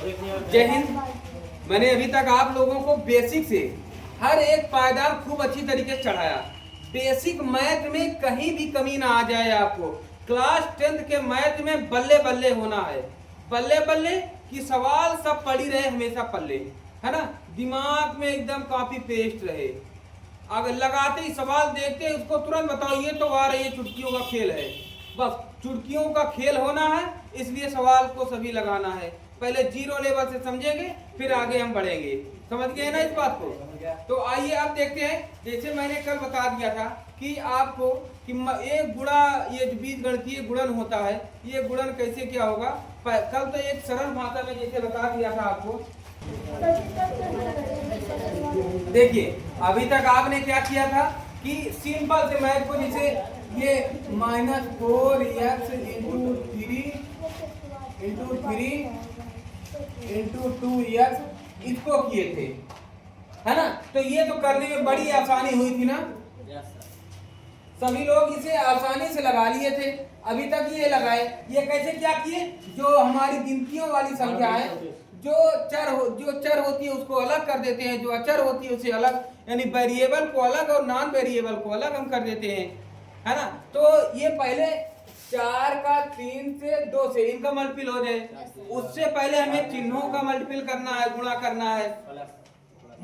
जय हिंद। मैंने अभी तक आप लोगों को बेसिक से हर एक पायदान खूब अच्छी तरीके से चढ़ाया। बेसिक मैथ में कहीं भी कमी ना आ जाए आपको। क्लास 10th के मैथ में बल्ले बल्ले होना है, बल्ले बल्ले कि सवाल सब पड़ी रहे हमेशा पल्ले, है ना, दिमाग में एकदम कॉपी पेस्ट रहे। अगर लगाते ही सवाल देखते उसको तुरंत बताओ ये तो आ रही है, चुटकियों का खेल है। बस चुटकियों का खेल होना है, इसलिए सवाल को सभी लगाना है। पहले जीरो लेवल से समझेंगे, फिर आगे हम बढ़ेंगे। समझ गए ना इस बात को? तो आइए अब देखते हैं। जैसे मैंने कल बता दिया था कि आपको कि एक गुणा, ये जो बीजगणितीय गुणन होता है, ये गुणन कैसे क्या होगा। कल तो एक सरल भाषा में जैसे बता दिया था आपको। देखिए अभी तक आपने क्या किया था कि सिंपल से मैथ को, जैसे ये -4x इंटू 3 इंटू 2x इसको किए थे, है ना। तो ये तो करने में बड़ी आसानी हुई थी ना, सभी लोग इसे आसानी से लगा लिए थे। अभी तक ये लगाए, ये कैसे क्या किए, जो हमारी गिनतियों वाली संख्या है, जो चर होती है उसको अलग कर देते हैं, जो अचर होती है उसे अलग, यानी वेरिएबल को अलग और नॉन वेरिएबल को अलग हम कर देते हैं, है ना। तो ये पहले 4 का 3 से 2 से इनका मल्टीपल हो जाए, उससे पहले हमें चिन्हों का मल्टीपल करना है, गुणा करना है।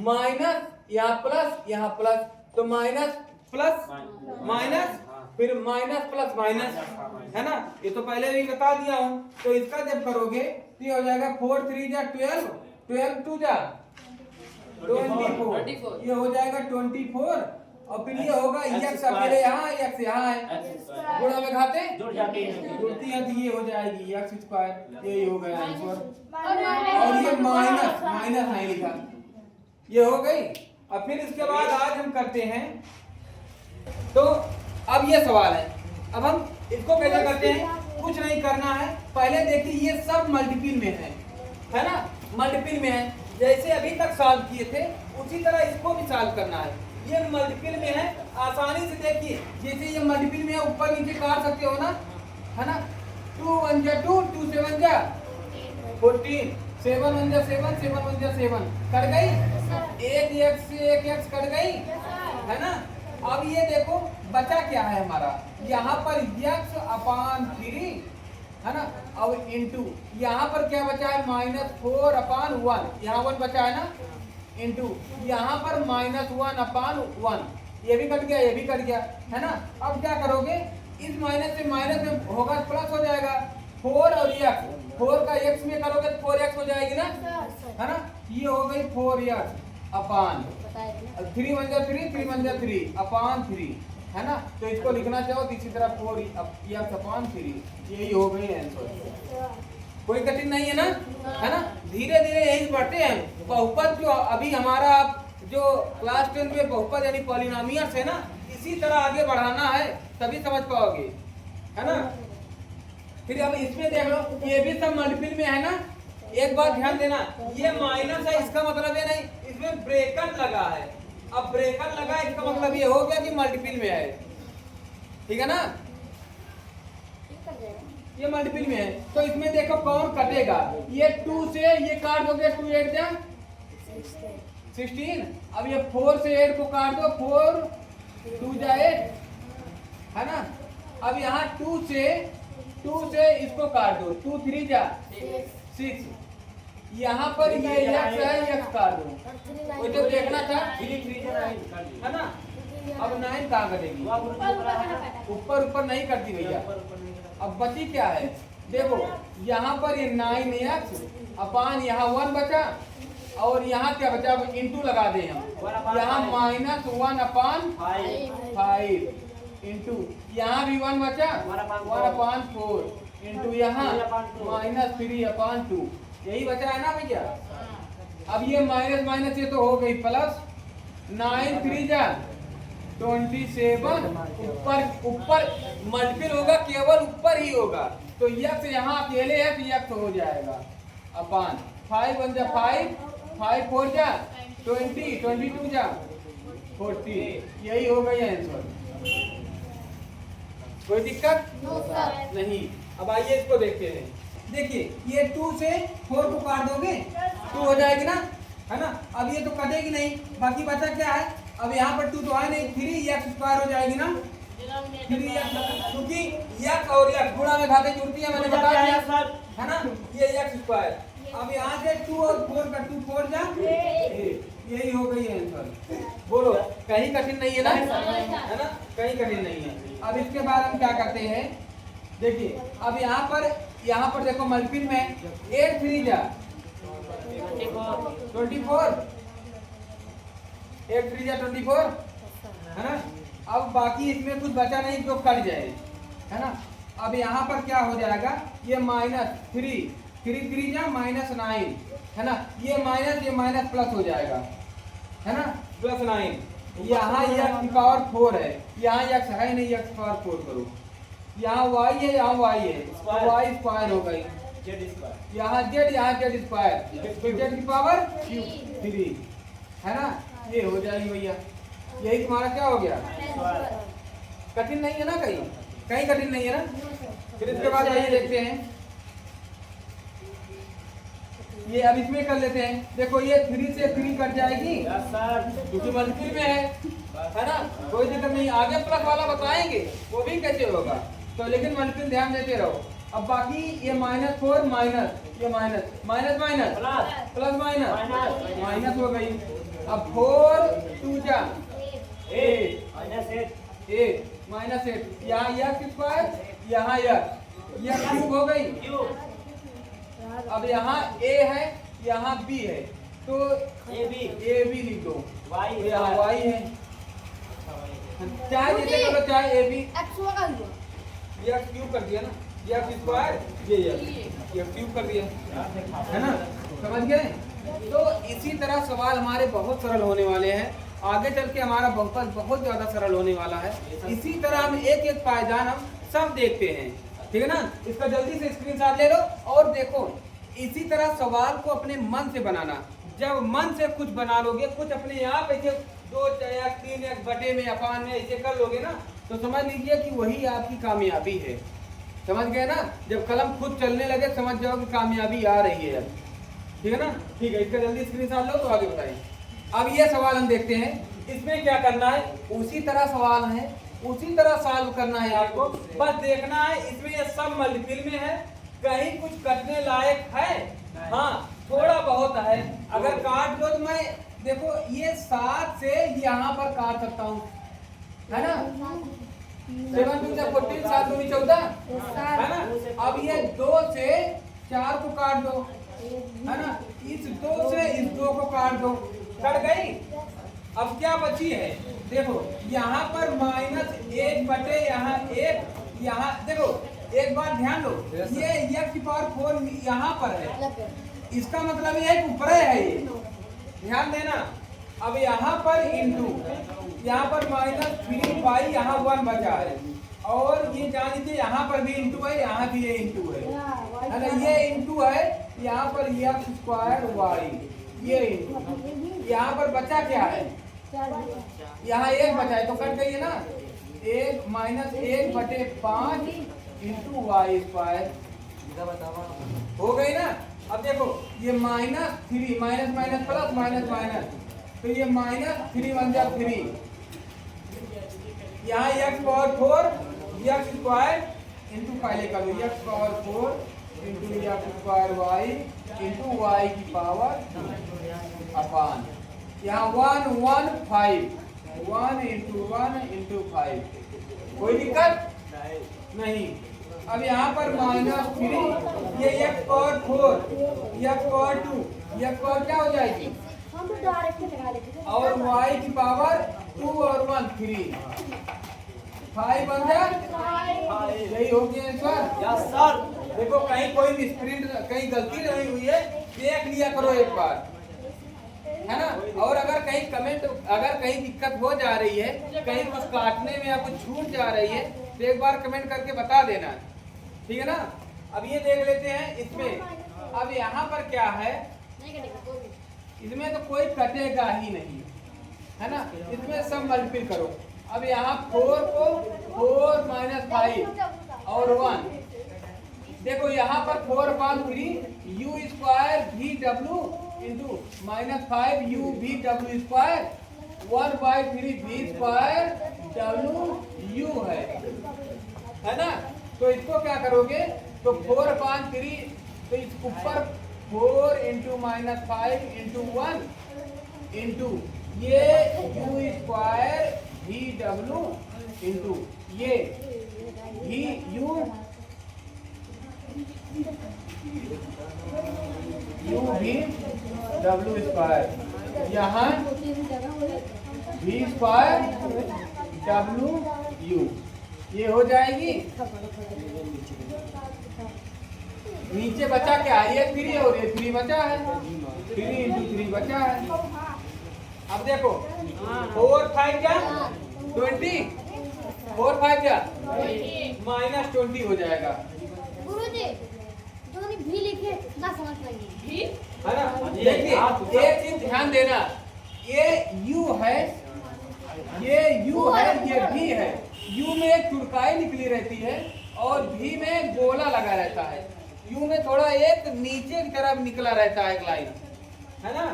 माइनस यहाँ प्लस यहाँ प्लस, तो माइनस प्लस माइनस, फिर माइनस प्लस माइनस, है ना। ये तो पहले भी बता दिया हूं। तो इसका जब करोगे तो ये हो जाएगा 4 3 जा 12, 12 2 जा 24, ये हो जाएगा 24। और फिर ये होगा x अकेले यहाँ, x यहाँ है, गुणा में खाते जुड़ती है तो ये हो जाएगी x²। यही हो गया आंसर। और ये माइनस माइनस नहीं लिखा, ये हो गई। अब फिर इसके बाद आज हम करते हैं, तो अब ये सवाल है, अब हम इसको कैसे करते हैं, कुछ नहीं करना है। पहले देखिए ये सब मल्टीपल में है ना, मल्टीपल में है। जैसे अभी तक सॉल्व किए थे उसी तरह इसको भी सॉल्व करना है। ये मल्टीपल में है, आसानी से देखिए। जैसे ये मल्टीपल में है, ऊपर नीचे काट सकते हो ना, है ना। 2 1 जा 2, 2 7 जा 14, 7 1 जा 7, 7 1 जा 7, कट गई। एक x से एक x कट गई, है ना। अब ये देखो बचा क्या है हमारा, यहाँ पर x/3, है ना। अब इंटू यहाँ पर क्या बचा है, -4/1, यहाँ 1 बचा है ना, इंटू यहाँ पर -1/1, ये भी कट गया, ये भी कट गया, है ना। अब क्या करोगे, इस माइनस से माइनस में होगा प्लस हो जाएगा। 4 और x, 4 का x में करोगे तो 4x हो जाएगी ना, है ना। ये हो गई 4x/3, 3 1 जा 3, 3 1 जा 3/3, है ना। तो इसको लिखना चाहो तो इसी तरह 4x/3, यही हो गई आंसर। कोई कठिन नहीं है ना, है ना। धीरे धीरे यही बढ़ते हैं। बहुपद जो अभी हमारा जो क्लास 10 में बहुपद यानी पॉलिनोमियल्स है ना, इसी तरह आगे बढ़ाना है, तभी समझ पाओगे, है ना। फिर अब इसमें देख लो, ये भी सब मल्टीपल में है ना। एक बात ध्यान देना, ये माइनस है, इसका मतलब ये नहीं, इसमें ब्रेकेट लगा है। अब ब्रेकेट लगा है, इसका मतलब ये हो गया कि मल्टीपल में है, ठीक है ना। ये मल्टीपल में है, तो इसमें देखो कौन कटेगा। ये 2 से ये काट दोगे, 2 8 जा 16। अब ये 4 से 8 को काट दो, 4 2 जा 8, है ना। अब यहाँ 2 से इसको काट दो, 2 3 जा 6। यहाँ पर ये x है, x काट दो, वो जो देखना था 3 3 जा 9, है ना। अब 9 कहाँ कटेगी, ऊपर नहीं करती भैया। अब बची क्या है, देखो यहाँ पर ये 9x/, यहाँ 1 बचा, और यहाँ क्या बचा, अब इंटू लगा दें हम, यहाँ -1/5 इंटू यहाँ भी 1 बचा, 1/4 इंटू यहाँ -3/2, यही बचा है ना भैया। अब ये माइनस माइनस ये तो हो गई प्लस, 9 3 जा 27, ऊपर मल्टीपल होगा, केवल ऊपर ही होगा, तो x यहाँ अकेले है तो x हो जाएगा अपन 5 1 जा 5, 5 4 जा 20, 22 जा 40, यही हो गई आंसर। कोई दिक्कत नहीं। अब आइए इसको देखते हैं। देखिए ये 2 से 4 को काट दोगे 2 हो जाएगी ना, है ना। अब ये तो कटेगी नहीं, बाकी बचा क्या है, अब यहाँ पर 2 तो है नहीं, 3x² हो जाएगी ना, 3x, क्योंकि x और x गुणा में घाते जुड़ती है, मैंने बता दिया है ना, ये x²। अब यहाँ से 2 और 4 का 2 4 जा 8, यही हो गई आंसर। बोलो कहीं कठिन नहीं है ना, है ना, कहीं कठिन नहीं है। अब इसके बाद हम क्या करते हैं, देखिए अब यहाँ पर देखो मल्टीपल में 8 3 जा 24, 8 3 जा 24, है ना। अब बाकी इसमें कुछ बचा नहीं जो कट जाए, है ना। अब यहाँ पर क्या हो जाएगा, ये -3 3 3 जा -9, है ना, ये माइनस प्लस हो जाएगा, है ना, +9। यहाँ x⁴ है, यहाँ x है नहीं, x⁴ करो, यहाँ y है, यहाँ y है, y² हो गई, यहाँ z, यहाँ z², तो z की पावर 3, है ना, ये हो जाएगी भैया, यही तुम्हारा क्या हो गया, कठिन नहीं है ना, कहीं कठिन नहीं है ना। फिर इसके बाद आइए देखते हैं, ये अब इसमें कर लेते हैं। देखो ये 3 से 3 कट जाएगी क्योंकि मल्टीपल में है ना, कोई दिक्कत नहीं, आगे प्लस वाला बताएंगे वो भी कैसे होगा, तो लेकिन मल्टीपल ध्यान देते रहो। अब बाकी ये -4 माइनस, ये माइनस प्लस माइनस हो गई। अब 4 2 जा 8 -8, यहाँ x², यहाँ ये क्यूब हो गई। अब यहाँ a है, यहाँ b है, तो a b लिख दो, यहाँ y है, चाहे जैसे करो, चाहे a b, ये x क्यूब कर दिया ना, ये x², ये क्यूब कर दिया, है ना, समझ गए। तो इसी तरह सवाल हमारे बहुत सरल होने वाले हैं, आगे चल के हमारा बहुत ज्यादा सरल होने वाला है। इसी तरह हम एक एक पायदान हम सब देखते हैं, ठीक है ना। इसका जल्दी से स्क्रीनशॉट ले लो और देखो। इसी तरह सवाल को अपने मन से बनाना, जब मन से कुछ बना लोगे, कुछ अपने आप ऐसे 2x 3x बटे में अपान में ऐसे कर लोगे ना, तो समझ लीजिए कि वही आपकी कामयाबी है, समझ गए ना। जब कलम खुद चलने लगे समझ जाओ कि कामयाबी आ रही है, ठीक है ना। ठीक है, इसका जल्दी स्क्रीनशॉट लो तो आगे बताइए। अब ये सवाल हम देखते हैं, इसमें क्या करना है, उसी तरह सवाल है, उसी तरह सॉल्व करना है आपको, बस देखना है इसमें ये सब मल्टीपल में है, कहीं कुछ कटने लायक है, हाँ थोड़ा बहुत है, अगर काट दो तो मैं देखो ये 7 से यहाँ पर काट सकता हूँ, है ना, 7 2 14, 7 2 14, है ना। अब ये 2 से 4 को काट दो, है ना, इस 2 से इस 2 को काट दो, कट गई। अब क्या बची है, देखो यहाँ पर -1 बटे यहाँ 1, यहाँ देखो एक बात ध्यान दो, ये x⁴ यहाँ पर है, इसका मतलब ये ऊपर है, ये ध्यान देना। अब यहाँ पर इंटू, यहाँ पर -3y, यहाँ 1 बचा है, और ये जान लीजिए यहाँ पर भी इंटू है, यहाँ भी ये इंटू है ना, ये इंटू है, यहाँ पर x²y, ये इंटू, यहाँ पर बचा क्या है, यहाँ 1 बचा है, तो कट गई है ना, 1 बटे 5 इंटू y² हो गई ना। अब देखो ये -3 माइनस प्लस माइनस, तो ये -3 1 जा 3, यहाँ x⁴ x² इंटू फाइले का x⁴ into x²y into y की पावर अपान, यहाँ 1 1 5, 1 इंटू 5, कोई दिक्कत नहीं। अब यहाँ पर -3, ये x⁴ x² क्या हो जाएगी, और y की पावर 2 और 1 3, 5 बन जाए, यही हो गया आंसर। Yes sir. देखो कहीं कोई मिसप्रिंट, कहीं गलती नहीं हुई है, देख लिया करो एक बार, है ना। और अगर कहीं कमेंट, अगर कहीं दिक्कत हो जा रही है, कहीं कुछ काटने में या कुछ छूट जा रही है, तो एक बार कमेंट करके बता देना, ठीक है ना। अब ये देख लेते हैं इसमें, अब यहाँ पर क्या है, इसमें तो कोई कटेगा ही नहीं, है ना, इसमें सब मल्टीपल करो। अब यहाँ 4 को 4 - 5 और 1 देखो यहाँ पर 4/3 यू स्क्वायर भी डब्ल्यू इंटू -5 यू भी डब्ल्यू स्क्वायर 1/3 भी स्क्वायर डब्ल्यू यू है ना। तो इसको क्या करोगे, तो 4/3 तो इस ऊपर 4 इंटू -5 इंटू 1 इंटू ये यू स्क्वायर भी डब्ल्यू इंटू ये भी यू भी डब्ल्यू स्क्वायर यहाँ भी स्क्वायर डब्ल्यू यू ये हो जाएगी। नीचे बचा क्या, ये 3 और ये 3 बचा है, 3 इंटू 3 बचा है। अब देखो 4 5 जा 20 4 5 जा -20 हो जाएगा। गुरुजी जो भी लिखे ना समझ पाएंगे है ना। देखिए एक चीज ध्यान देना, ये u है, ये u है, ये v है। u में एक चुड़काई निकली रहती है और v में गोला लगा रहता है। u में थोड़ा एक नीचे की तरफ निकला रहता है एक लाइन, है ना।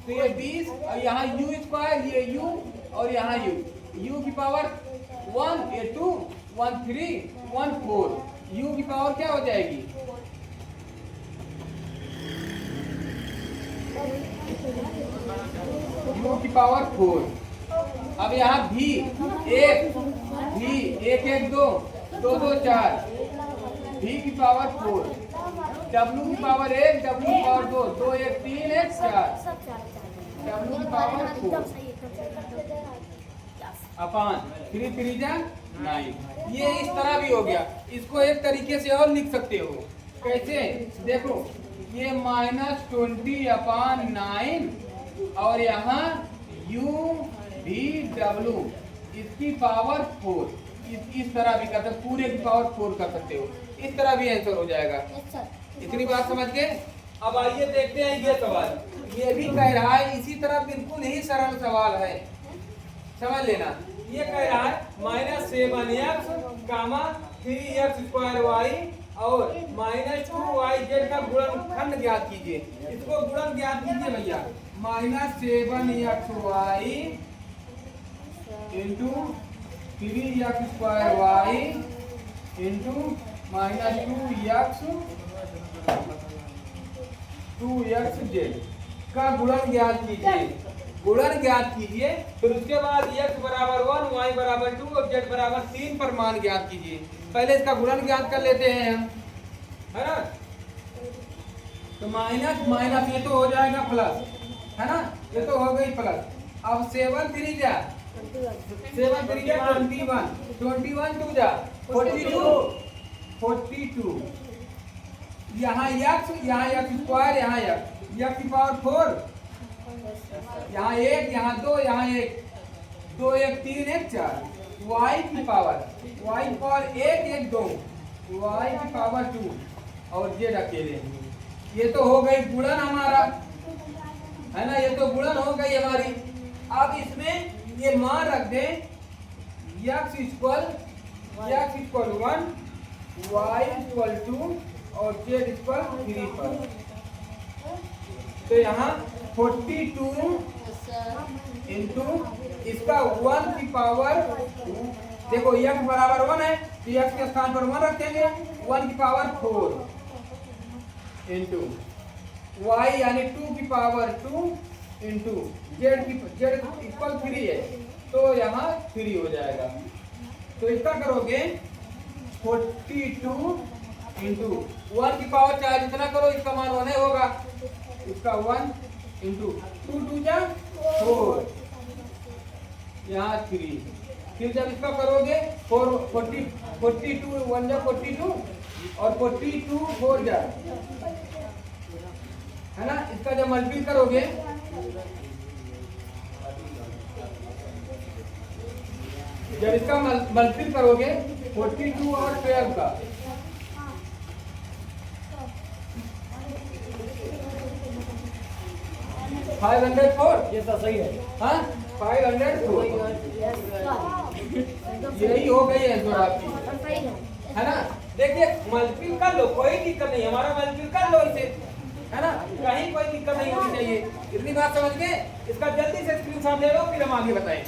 तो ये 20 और यहाँ u स्क्वायर, ये u और यहाँ u की पावर 1 ये 2 1 3 1 4 u की पावर क्या हो जाएगी, u की पावर 4। अब यहाँ भी 1 1 2 2 2 4 v की पावर 4 w की पावर 1 w की पावर 2 2 1 3 1 4 w की पावर 4 अपान 3 3 जा 9। ये इस तरह भी हो गया। इसको एक तरीके से और लिख सकते हो, कैसे, देखो ये -20/9 और यहाँ u v w इसकी पावर 4 इस तरह भी कर सकते, पूरे की पावर 4 कर सकते हो। इस तरह भी आंसर हो जाएगा। इतनी बात समझ गए। अब आइए देखते हैं ये सवाल, ये भी कह रहा है इसी तरह, बिल्कुल ही सरल सवाल है, समझ लेना। ये कह रहा है -7x, 3x² y और -2yz का गुणनखंड ज्ञात कीजिए। इसको गुणन ज्ञात कीजिए भैया। -7xy into 3x² into -2xz का गुणन ज्ञात कीजिए। गुणन ज्ञात कीजिए, फिर उसके बाद x बराबर 1 y बराबर 2 और z बराबर 3 पर मान ज्ञात कीजिए। पहले इसका गुणन ज्ञात कर लेते हैं हम, है ना। तो माइनस माइनस ये तो हो जाएगा प्लस, है ना, ये तो हो गई प्लस। अब 7 3 जा 21 21 2 जा 42 यहाँ x स्क्वायर, यहाँ x की पावर 4, यहाँ 1 यहाँ 2 यहाँ 1 2 1 3 1 4 y की पावर 1 1 2 y की पावर 2 और z अकेले। ये तो हो गई गुणन हमारा, है ना, ये तो गुणन हो गई हमारी। अब इसमें ये मान रख दें x इक्वल 1 y इक्वल 2 और z इक्वल 3 पर। तो यहाँ 42 इंटू इसका 1 की पावर, देखो x बराबर 1 है तो x के स्थान पर 1 रखेंगे, 1 की पावर 4 इंटू y यानी 2 की पावर 2 इंटू z इक्वल 3 है तो यहाँ 3 हो जाएगा। तो इसका करोगे 42 इंटू 1 की पावर 4 जितना करो इसका मान 1 होगा, इसका 1 इंटू 2 2 जा 4 यहाँ 3। फिर जब इसका करोगे 42 1 जा 42 और 42 4 जा, है ना। इसका जब मल्टीप्लाई करोगे जब इसका मल्टीप्लाई करोगे 42 और 12 का, ये तो सही है, हाँ 504 यही हो गई आंसर आपकी, है ना। देखिए मल्टीपल कर लो, कोई दिक्कत नहीं, हमारा मल्टीपल कर लो इसे, है ना, कहीं कोई दिक्कत नहीं होनी चाहिए। इतनी बात समझ के इसका जल्दी से स्क्रीनशॉट ले लो, फिर हम आगे बताएं।